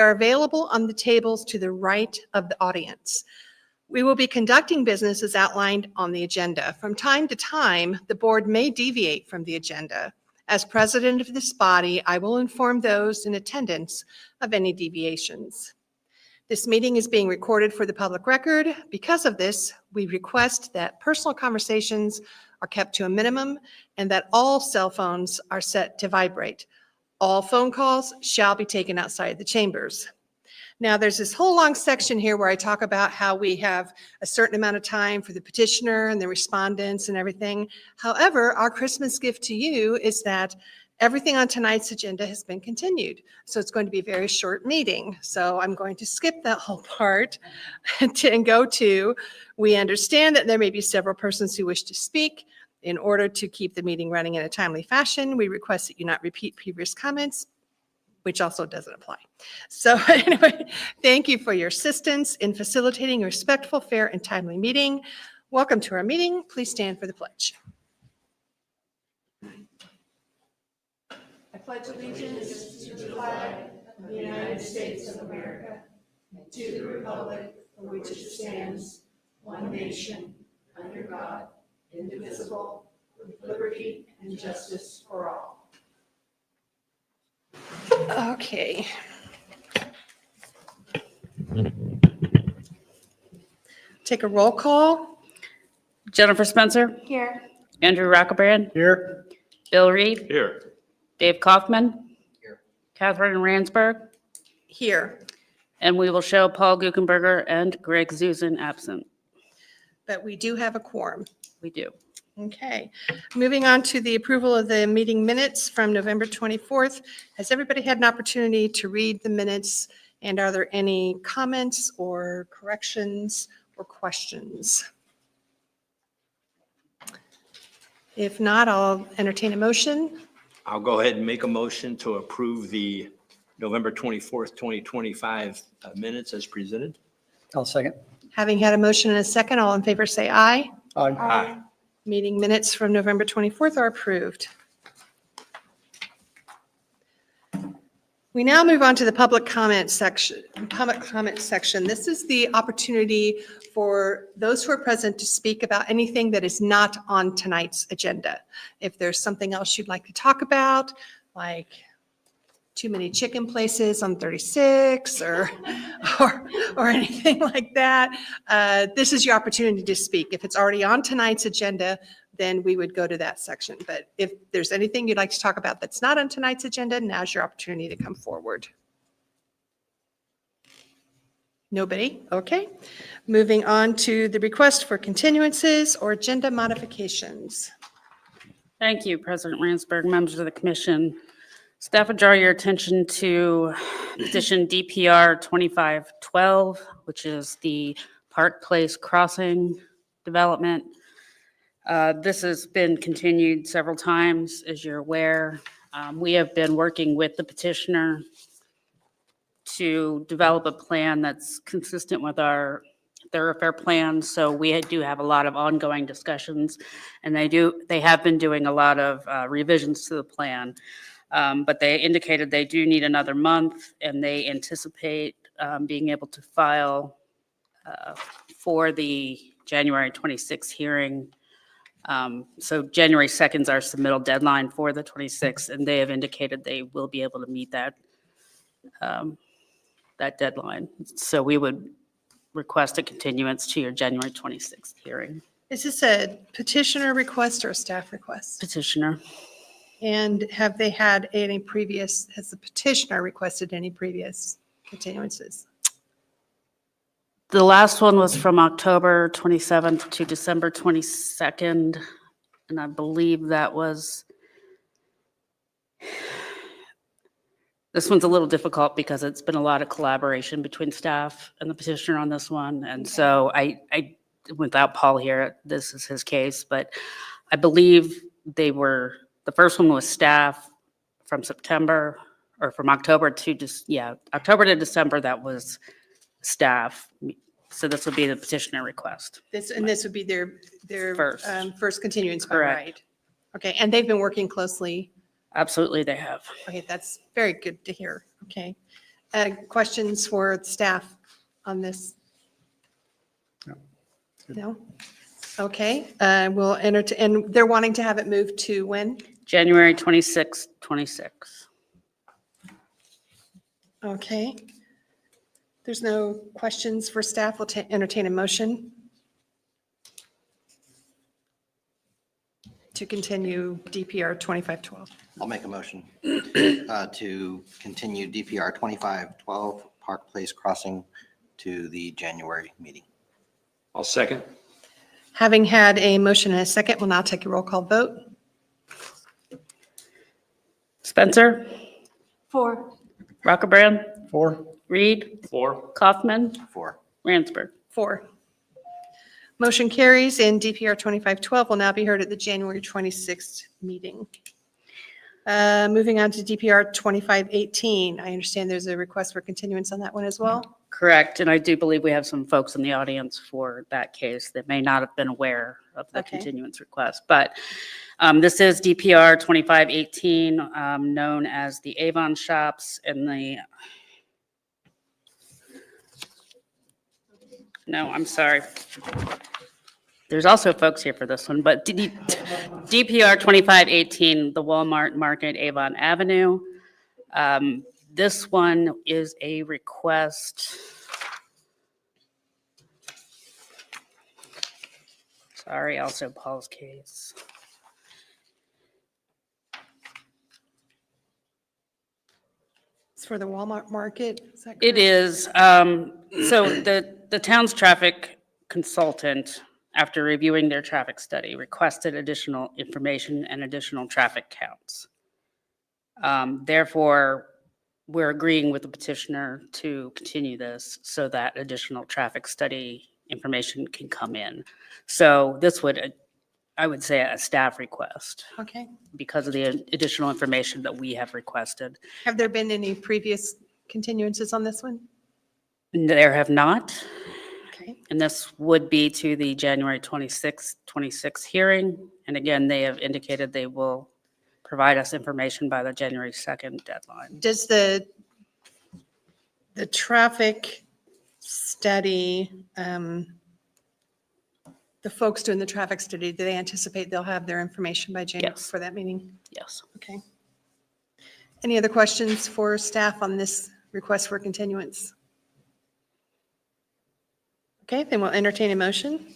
They are available on the tables to the right of the audience. We will be conducting business as outlined on the agenda. From time to time, the board may deviate from the agenda. As president of this body, I will inform those in attendance of any deviations. This meeting is being recorded for the public record. Because of this, we request that personal conversations are kept to a minimum and that all cell phones are set to vibrate. All phone calls shall be taken outside the chambers. Now, there's this whole long section here where I talk about how we have a certain amount of time for the petitioner and the respondents and everything. However, our Christmas gift to you is that everything on tonight's agenda has been continued. So it's going to be a very short meeting. So I'm going to skip that whole part and go to, we understand that there may be several persons who wish to speak. In order to keep the meeting running in a timely fashion, we request that you not repeat previous comments, which also doesn't apply. So anyway, thank you for your assistance in facilitating a respectful, fair, and timely meeting. Welcome to our meeting. Please stand for the pledge. I pledge allegiance to the flag of the United States of America and to the republic for which it stands, one nation, under God, indivisible, with liberty and justice for all. Okay. Take a roll call. Jennifer Spencer. Here. Andrew Rockebrand. Here. Bill Reed. Here. Dave Kaufman. Here. Catherine Ransberg. Here. And we will show Paul Guckenberger and Greg Zuzan absent. But we do have a quorum. We do. Okay. Moving on to the approval of the meeting minutes from November 24th. Has everybody had an opportunity to read the minutes? And are there any comments or corrections or questions? If not, I'll entertain a motion. I'll go ahead and make a motion to approve the November 24th, 2025 minutes as presented. I'll second. Having had a motion and a second, all in favor say aye. Aye. Aye. Meeting minutes from November 24th are approved. We now move on to the public comment section. This is the opportunity for those who are present to speak about anything that is not on tonight's agenda. If there's something else you'd like to talk about, like too many chicken places on 36 or anything like that, this is your opportunity to speak. If it's already on tonight's agenda, then we would go to that section. But if there's anything you'd like to talk about that's not on tonight's agenda, now's your opportunity to come forward. Nobody? Okay. Moving on to the request for continuances or agenda modifications. Thank you, President Ransberg, members of the commission. Staff would draw your attention to petition DPR 2512, which is the Park Place Crossing development. This has been continued several times, as you're aware. We have been working with the petitioner to develop a plan that's consistent with our thoroughfare plan. So we do have a lot of ongoing discussions, and they have been doing a lot of revisions to the plan. But they indicated they do need another month, and they anticipate being able to file for the January 26th hearing. So January 2nd is our submittal deadline for the 26th, and they have indicated they will be able to meet that deadline. So we would request a continuance to your January 26th hearing. Is this a petitioner request or a staff request? Petitioner. And have they had any previous, has the petitioner requested any previous continuances? The last one was from October 27th to December 22nd, and I believe that was, this one's a little difficult because it's been a lot of collaboration between staff and the petitioner on this one, and so I without Paul here, this is his case, but I believe they were, the first one was staff from September, or from October to October to December, that was staff. So this would be the petitioner request. This would be their First. First continuance, by Correct. right? Okay, and they've been working closely. Absolutely, they have. Okay, that's very good to hear. Okay. Questions for staff on this? No. No? Okay, we'll enter, and they're wanting to have it moved to when? January 26th, 26. Okay. There's no questions for staff. We'll entertain a motion to continue DPR 2512. I'll make a motion to continue DPR 2512 Park Place Crossing to the January meeting. I'll second. Having had a motion and a second, we'll now take a roll call vote. Spencer, 4. Rockerbrand, 4. Reed, 4. Kaufman, 4. Ransberg. 4. Motion carries, and DPR 2512 will now be heard at the January 26th meeting. Moving on to DPR 2518. I understand there's a request for continuance on that one as well. Correct, and I do believe we have some folks in the audience for that case that may not have been aware of the Okay. continuance request. But this is DPR 2518, known as the Avon shops and the, no, I'm sorry. There's also folks here for this one, but DPR 2518, the Walmart Market, Avon Avenue. This one is a request. Sorry, also Paul's case. It's for the Walmart market. Is that It correct? is. So the town's traffic consultant, after reviewing their traffic study, requested additional information and additional traffic counts. Therefore, we're agreeing with the petitioner to continue this so that additional traffic study information can come in. So this would, I would say, a staff request Okay. because of the additional information that we have requested. Have there been any previous continuances on this one? There have not. Okay. And this would be to the January 26th hearing. And again, they have indicated they will provide us information by the January 2nd deadline. Does the traffic study, the folks doing the traffic study, do they anticipate they'll have their information by January Yes. for that meeting? Yes. Okay. Any other questions for staff on this request for continuance? Okay, then we'll entertain a motion.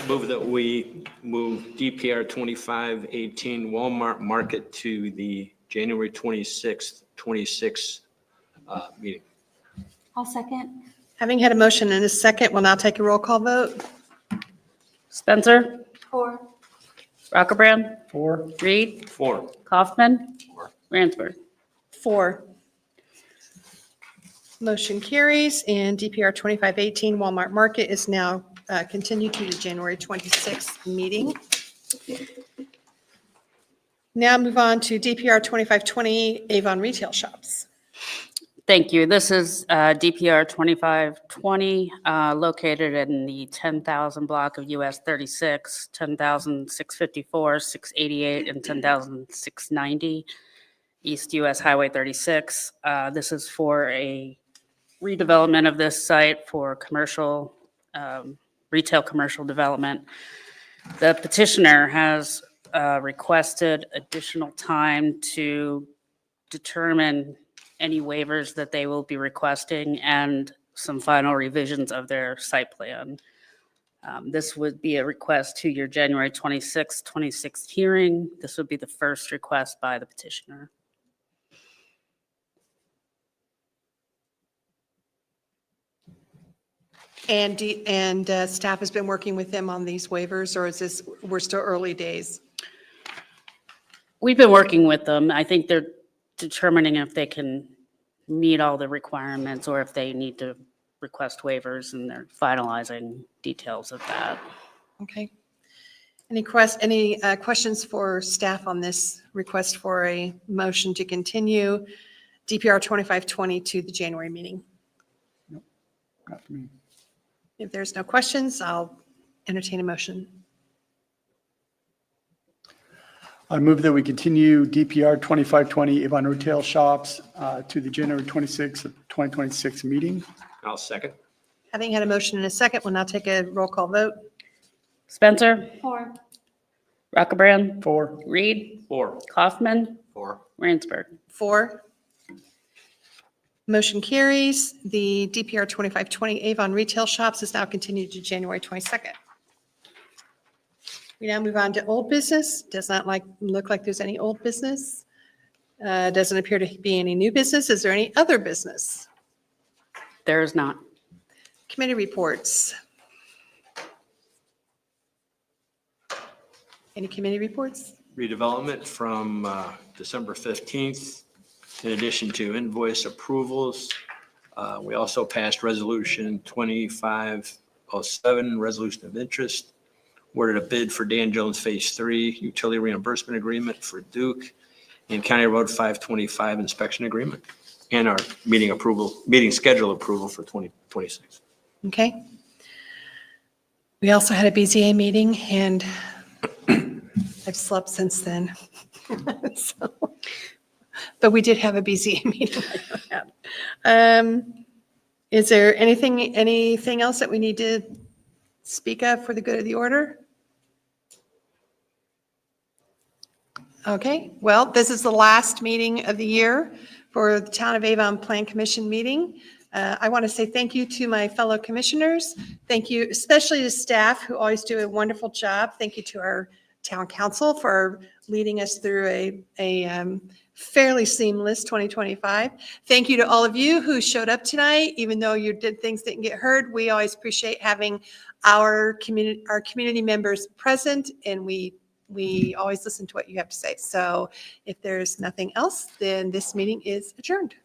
Move that we move DPR 2518 Walmart Market to the January 26th, 26 meeting. I'll second. Having had a motion and a second, we'll now take a roll call vote. Spencer, 4. Rockerbrand, 4. Reed, 4. Kaufman, 4. Ransberg. 4. Motion carries, and DPR 2518 Walmart Market is now continued to the January 26th meeting. Now move on to DPR 2520 Avon Retail Shops. Thank you. This is DPR 2520, located in the 10,000 block of US 36, 10,654, 688, and 10,690 East US Highway 36. This is for a redevelopment of this site for commercial, retail commercial development. The petitioner has requested additional time to determine any waivers that they will be requesting and some final revisions of their site plan. This would be a request to your January 26th hearing. This would be the first request by the petitioner. And staff has been working with them on these waivers, or is this, we're still early days? We've been working with them. I think they're determining if they can meet all the requirements or if they need to request waivers, and they're finalizing details of that. Okay. Any questions for staff on this request for a motion to continue DPR 2520 to the January meeting? Not for me. If there's no questions, I'll entertain a motion. I move that we continue DPR 2520 Avon Retail Shops to the January 26th of 2026 meeting. I'll second. Having had a motion and a second, we'll now take a roll call vote. Spencer, 4. Rockabrand, 4. Reed, 4. Kaufman, 4. Ransberg. 4. Motion carries. The DPR 2520 Avon Retail Shops is now continued to January 22nd. We now move on to old business. Does not look like there's any old business. Doesn't appear to be any new business. Is there any other business? There is not. Committee reports. Any committee reports? Redevelopment from December 15th. In addition to invoice approvals, we also passed Resolution 2507, Resolution of Interest. Awarded a bid for Dan Jones Phase 3 Utility Reimbursement Agreement for Duke and County Road 525 Inspection Agreement. And our meeting schedule approval for 2026. Okay. We also had a BZA meeting, and I've slept since then. So, but we did have a BZA meeting. Is there anything else that we need to speak of for the good of the order? Okay, well, this is the last meeting of the year for the Town of Avon Plan Commission meeting. I want to say thank you to my fellow commissioners. Thank you especially to staff who always do a wonderful job. Thank you to our town council for leading us through a fairly seamless 2025. Thank you to all of you who showed up tonight, even though things didn't get heard. We always appreciate having our community members present, and we always listen to what you have to say. So if there's nothing else, then this meeting is adjourned.